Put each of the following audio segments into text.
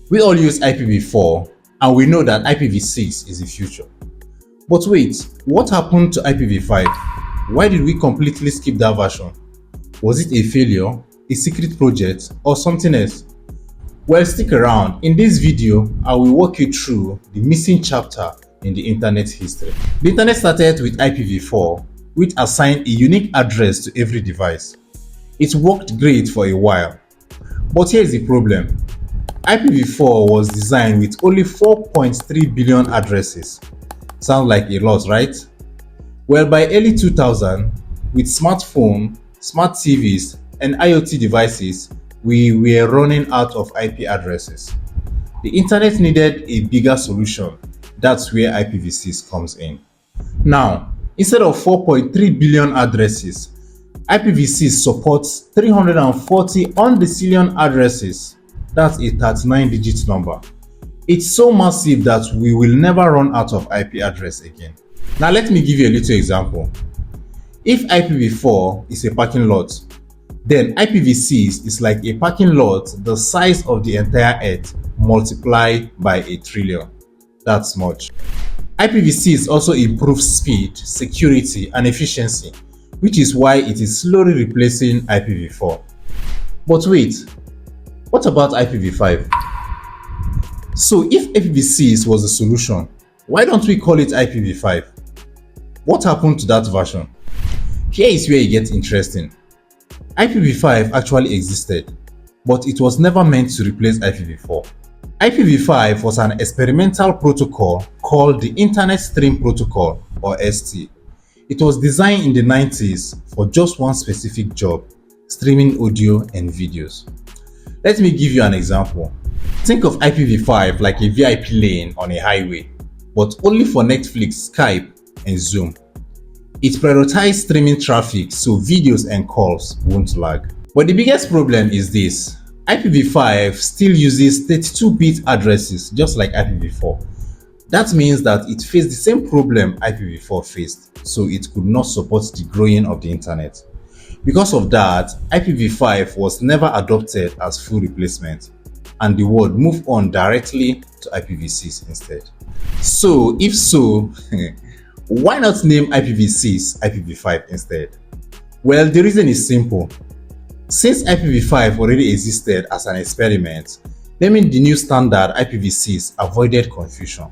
We all use IPv4 and we know that IPv6 is the future. But wait, what happened to IPv5? Why did we completely skip that version? Was it a failure, a secret project, or something else? Well, stick around. In this video, I will walk you through the missing chapter in the internet history. The internet started with IPv4, which assigned a unique address to every device. It worked great for a while. But here's the problem. IPv4 was designed with only 4.3 billion addresses. Sounds like a lot, right? Well, by early 2000, with smartphones, smart TVs, and IoT devices, we were running out of IP addresses. The internet needed a bigger solution. That's where IPv6 comes in. Now, instead of 4.3 billion addresses, IPv6 supports 340 undecillion addresses. That's a 39-digit number. It's so massive that we will never run out of IP address again. Now let me give you a little example. If IPv4 is a parking lot, then IPv6 is like a parking lot the size of the entire Earth multiplied by 1 trillion. That's much. IPv6 also improves speed, security, and efficiency, which is why it is slowly replacing IPv4. But wait, what about IPv5? So if IPv6 was the solution, why don't we call it IPv5? What happened to that version? Here is where it gets interesting. IPv5 actually existed, but it was never meant to replace IPv4. IPv5 was an experimental protocol called the Internet Stream Protocol, or ST. It was designed in the 90s for just one specific job: streaming audio and videos. Let me give you an example. Think of IPv5 like a VIP lane on a highway, but only for Netflix, Skype, and Zoom. It prioritizes streaming traffic so videos and calls won't lag. But the biggest problem is this: IPv5 still uses 32-bit addresses just like IPv4. That means that it faced the same problem IPv4 faced, so it could not support the growing of the internet. Because of that, IPv5 was never adopted as full replacement, and the world moved on directly to IPv6 instead. So, if so, why not name IPv6 IPv5 instead? Well, the reason is simple. Since IPv5 already existed as an experiment, naming the new standard IPv6 avoided confusion.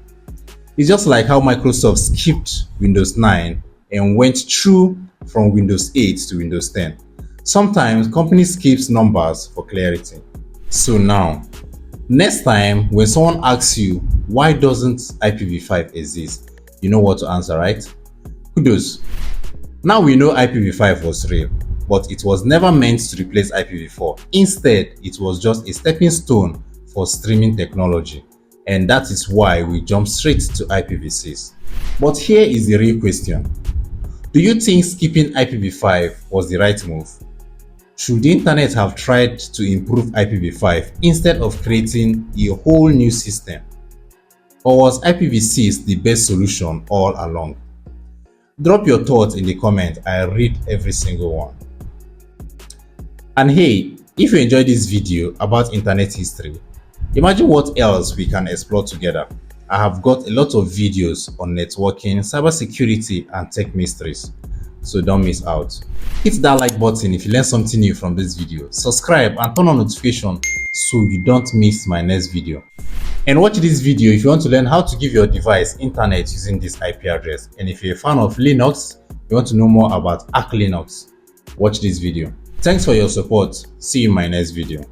It's just like how Microsoft skipped Windows 9 and went through from Windows 8 to Windows 10. Sometimes companies skip numbers for clarity. So now, next time when someone asks you why doesn't IPv5 exist, you know what to answer, right? Kudos. Now we know IPv5 was real, but it was never meant to replace IPv4. Instead, it was just a stepping stone for streaming technology. And that is why we jump straight to IPv6. But here is the real question. Do you think skipping IPv5 was the right move? Should the internet have tried to improve IPv5 instead of creating a whole new system? Or was IPv6 the best solution all along? Drop your thoughts in the comment. I read every single one. And hey, if you enjoyed this video about internet history, imagine what else we can explore together. I have got a lot of videos on networking, cybersecurity, and tech mysteries, so don't miss out. Hit that like button if you learned something new from this video. Subscribe and turn on notification so you don't miss my next video. And watch this video if you want to learn how to give your device internet using this IP address. And if you're a fan of Linux, you want to know more about Arch Linux, watch this video. Thanks for your support. See you in my next video.